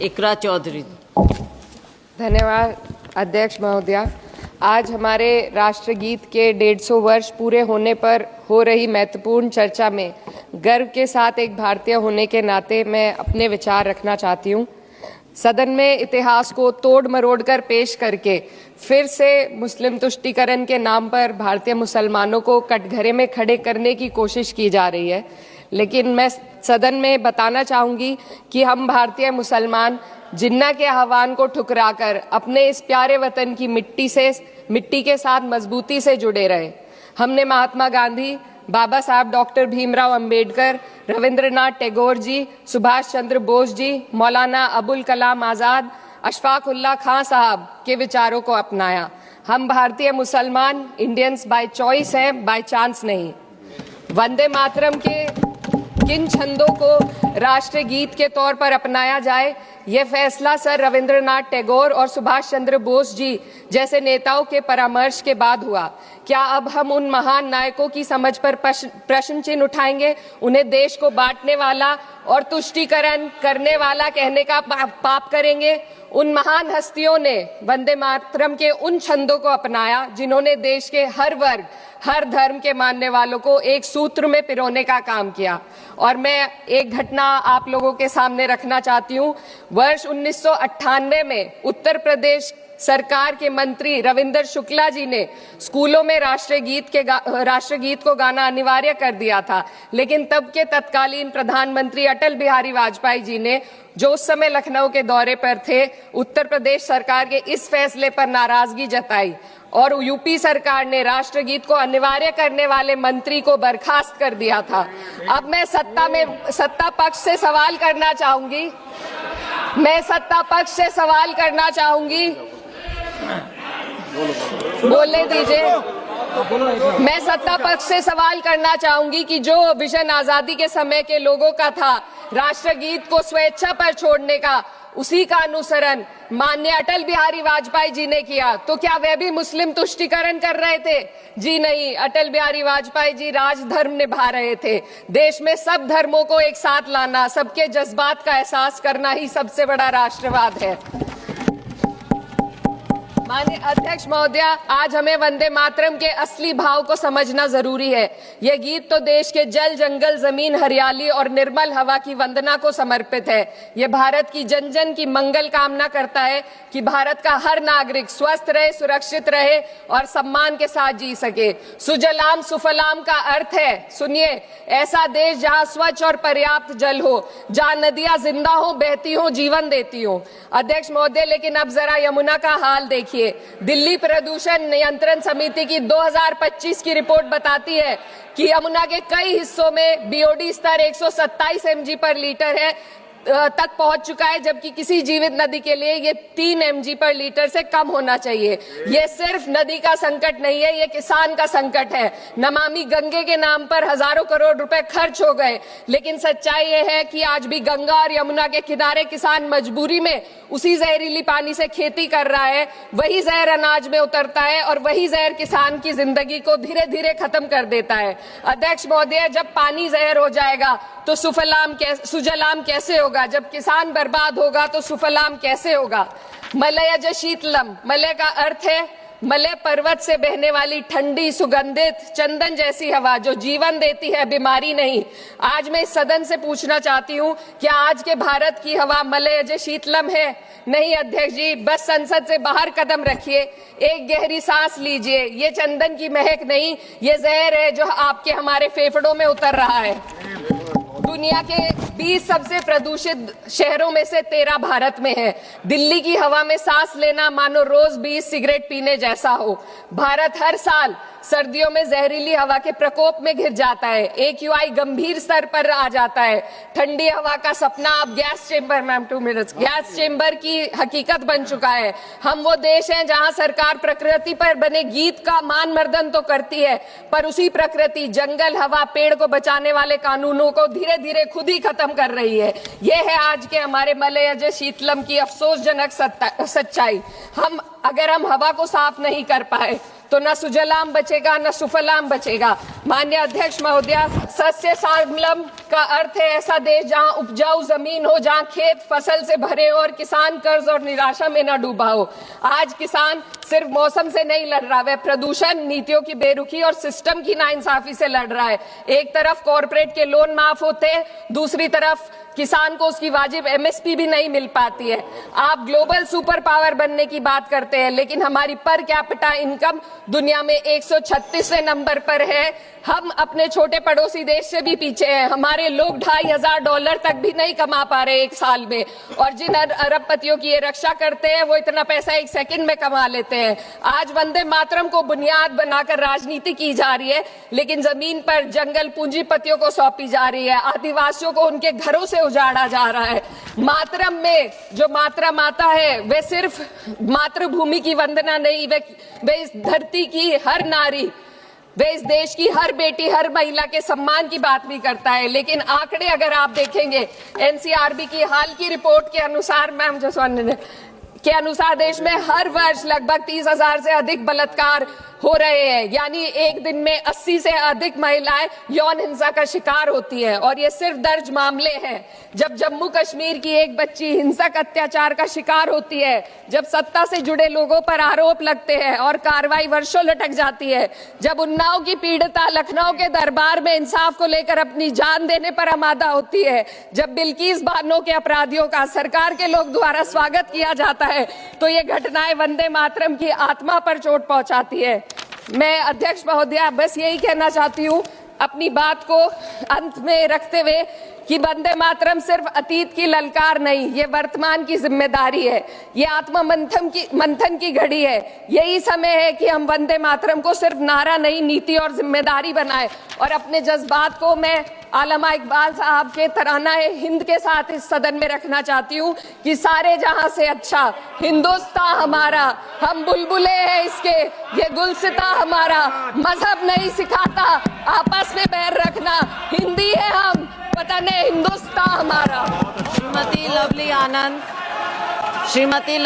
इकरा चौधरी। धन्यवाद अध्यक्ष महोदया। आज हमारे राष्ट्रगीत के 150 वर्ष पूरे होने पर हो रही महत्वपूर्ण चर्चा में गर्व के साथ एक भारतीय होने के नाते मैं अपने विचार रखना चाहती हूँ। सदन में इतिहास को तोड़ मरोड़ कर पेश करके फिर से मुस्लिम तुष्टीकरण के नाम पर भारतीय मुसलमानों को कटघरे में खड़े करने की कोशिश की जा रही है। लेकिन मैं सदन में बताना चाहूँगी कि हम भारतीय मुसलमान जिन्ना के आह्वान को ठुकराकर अपने इस प्यारे वतन की मिट्टी के साथ मजबूती से जुड़े रहे। हमने महात्मा गांधी, बाबा साहब डॉक्टर भीमराव अंबेडकर, रविंद्रनाथ टैगोर जी, सुभाष चंद्र बोस जी, मौलाना अबुल कलाम आज़ाद, अशफाक उल्लाह खां साहब के विचारों को अपनाया। हम भारतीय मुसलमान इंडियंस बाय चॉइस हैं, बाय चांस नहीं। वंदे मातरम के किन छंदों को राष्ट्रगीत के तौर पर अपनाया जाए, यह फैसला सर रविंद्रनाथ टैगोर और सुभाष चंद्र बोस जी जैसे नेताओं के परामर्श के बाद हुआ। क्या अब हम उन महान नायकों की समझ पर प्रश्न चिन्ह उठाएंगे? उन्हें देश को बांटने वाला और तुष्टीकरण करने वाला कहने का पाप करेंगे? उन महान हस्तियों ने वंदे मातरम के उन छंदों को अपनाया जिन्होंने देश के हर वर्ग, हर धर्म के मानने वालों को एक सूत्र में पिरोने का काम किया। और मैं एक घटना आप लोगों के सामने रखना चाहती हूँ। वर्ष 1998 में उत्तर प्रदेश सरकार के मंत्री रविंदर शुक्ला जी ने स्कूलों में राष्ट्रगीत को गाना अनिवार्य कर दिया था। लेकिन तब के तत्कालीन प्रधानमंत्री अटल बिहारी वाजपेयी जी ने, जो उस समय लखनऊ के दौरे पर थे, उत्तर प्रदेश सरकार के इस फैसले पर नाराजगी जताई और यूपी सरकार ने राष्ट्रगीत को अनिवार्य करने वाले मंत्री को बर्खास्त कर दिया था। अब मैं सत्ता पक्ष से सवाल करना चाहूंगी। बोलने दीजिए। मैं सत्ता पक्ष से सवाल करना चाहूंगी कि जो विजन आजादी के समय के लोगों का था राष्ट्रगीत को स्वेच्छा पर छोड़ने का, उसी का अनुसरण माननीय अटल बिहारी वाजपेयी जी ने किया, तो क्या वे भी मुस्लिम तुष्टीकरण कर रहे थे? जी नहीं। अटल बिहारी वाजपेयी जी राजधर्म निभा रहे थे। देश में सब धर्मों को एक साथ लाना, सबके जज्बात का एहसास करना ही सबसे बड़ा राष्ट्रवाद है। माननीय अध्यक्ष महोदया, आज हमें वंदे मातरम के असली भाव को समझना जरूरी है। यह गीत तो देश के जल, जंगल, जमीन, हरियाली और निर्मल हवा की वंदना को समर्पित है। यह भारत की जन जन की मंगल कामना करता है कि भारत का हर नागरिक स्वस्थ रहे, सुरक्षित रहे और सम्मान के साथ जी सके। सुजलाम सुफलाम का अर्थ है, सुनिए, ऐसा देश जहाँ स्वच्छ और पर्याप्त जल हो, जहाँ नदियां जिंदा हो, बहती हो, जीवन देती हो। अध्यक्ष महोदय, लेकिन अब जरा यमुना का हाल देखिए। दिल्ली प्रदूषण नियंत्रण समिति की 2025 की रिपोर्ट बताती है कि यमुना के कई हिस्सों में बीओडी स्तर 127 mg पर लीटर है तक पहुंच चुका है, जबकि किसी जीवित नदी के लिए ये 3 mg पर लीटर से कम होना चाहिए। ये सिर्फ नदी का संकट नहीं है, ये किसान का संकट है। नमामि गंगे के नाम पर हजारों करोड़ रुपए खर्च हो गए, लेकिन सच्चाई ये है कि आज भी गंगा और यमुना के किनारे किसान मजबूरी में उसी जहरीली पानी से खेती कर रहा है। वही जहर अनाज में उतरता है और वही जहर किसान की जिंदगी को धीरे धीरे खत्म कर देता है। अध्यक्ष महोदय, जब पानी जहर हो जाएगा तो सुजलाम कैसे होगा? जब किसान बर्बाद होगा तो सुफलाम कैसे होगा? मलयज शीतलम, मलय का अर्थ है मलय पर्वत से बहने वाली ठंडी, सुगंधित, चंदन जैसी हवा जो जीवन देती है, बीमारी नहीं। आज मैं इस सदन से पूछना चाहती हूँ, क्या आज के भारत की हवा मलयज शीतलम है? नहीं अध्यक्ष जी, बस संसद से बाहर कदम रखिए, एक गहरी सांस लीजिए। ये चंदन की महक नहीं, ये जहर है जो आपके हमारे फेफड़ों में उतर रहा है। दुनिया के 20 सबसे प्रदूषित शहरों में से 13 भारत में है। दिल्ली की हवा में सांस लेना मानो रोज 20 सिगरेट पीने जैसा हो। भारत हर साल सर्दियों में जहरीली हवा के प्रकोप में घिर जाता है। AQI गंभीर स्तर पर आ जाता है। ठंडी हवा का सपना अब गैस चेंबर की हकीकत बन चुका है। हम वो देश हैं जहां सरकार प्रकृति पर बने गीत का मान मर्दन तो करती है, पर उसी प्रकृति, जंगल, हवा, पेड़ को बचाने वाले कानूनों को धीरे धीरे खुद ही खत्म कर रही है। ये है आज के हमारे मलयज शीतलम की अफसोसजनक सच्चाई। अगर हम हवा को साफ नहीं कर पाए तो न सुजलाम बचेगा न सुफलाम बचेगा। माननीय अध्यक्ष महोदया, सस्य श्यामलम का अर्थ है ऐसा देश जहां उपजाऊ जमीन हो, जहां खेत फसल से भरे हो और किसान कर्ज और निराशा में न डूबा हो। आज किसान सिर्फ मौसम से नहीं लड़ रहा, वह प्रदूषण, नीतियों की बेरुखी और सिस्टम की नाइंसाफी से लड़ रहा है। एक तरफ कॉर्पोरेट के लोन माफ होते हैं, दूसरी तरफ किसान को उसकी वाजिब एमएसपी भी नहीं मिल पाती है। आप ग्लोबल सुपर पावर बनने की बात करते हैं, लेकिन हमारी पर कैपिटा इनकम दुनिया में 136वें नंबर पर है। हम अपने छोटे पड़ोसी देश से भी पीछे हैं। हमारे लोग $2,500 तक भी नहीं कमा पा रहे एक साल में, और जिन अरबपतियों की ये रक्षा करते हैं वो इतना पैसा एक सेकंड में कमा लेते हैं। आज वंदे मातरम को बुनियाद बनाकर राजनीति की जा रही है, लेकिन जमीन पर जंगल पूंजीपतियों को सौंपी जा रही है। आदिवासियों को उनके घरों से उजाड़ा जा रहा है। मातरम में जो मात्रा माता है वे सिर्फ मातृभूमि की वंदना नहीं, वे इस धरती की हर नारी, वे इस देश की हर बेटी, हर महिला के सम्मान की बात भी करता है। लेकिन आंकड़े अगर आप देखेंगे, एनसीआरबी की हाल की रिपोर्ट के अनुसार, मैम जसवंत के अनुसार देश में हर वर्ष लगभग 30,000 से अधिक बलात्कार हो रहे हैं। यानी एक दिन में 80 से अधिक महिलाएं यौन हिंसा का शिकार होती हैं, और ये सिर्फ दर्ज मामले हैं। जब जम्मू कश्मीर की एक बच्ची हिंसक अत्याचार का शिकार होती है, जब सत्ता से जुड़े लोगों पर आरोप लगते हैं और कार्रवाई वर्षों लटक जाती है, जब उन्नाव की पीड़िता लखनऊ के दरबार में इंसाफ को लेकर अपनी जान देने पर आमादा होती है, जब बिल्किस बानो के अपराधियों का सरकार के लोग द्वारा स्वागत किया जाता है, तो ये घटनाएं वंदे मातरम की आत्मा पर चोट पहुंचाती है। मैं अध्यक्ष महोदया बस यही कहना चाहती हूँ अपनी बात को अंत में रखते हुए कि वंदे मातरम सिर्फ अतीत की ललकार नहीं, ये वर्तमान की जिम्मेदारी है। ये आत्म मंथन की घड़ी है। यही समय है कि हम वंदे मातरम को सिर्फ नारा नहीं, नीति और जिम्मेदारी बनाएं। और अपने जज्बात को मैं आलमा इकबाल साहब के तराना हिंद के साथ इस सदन में रखना चाहती हूँ कि सारे जहां से अच्छा हिंदुस्तान हमारा, हम बुलबुले हैं इसके, ये गुलसिता हमारा, मजहब नहीं सिखाता आपस में बैर रखना, हिंदी है हम, वतन है हिंदुस्तान हमारा। श्रीमती लवली आनंद, श्रीमती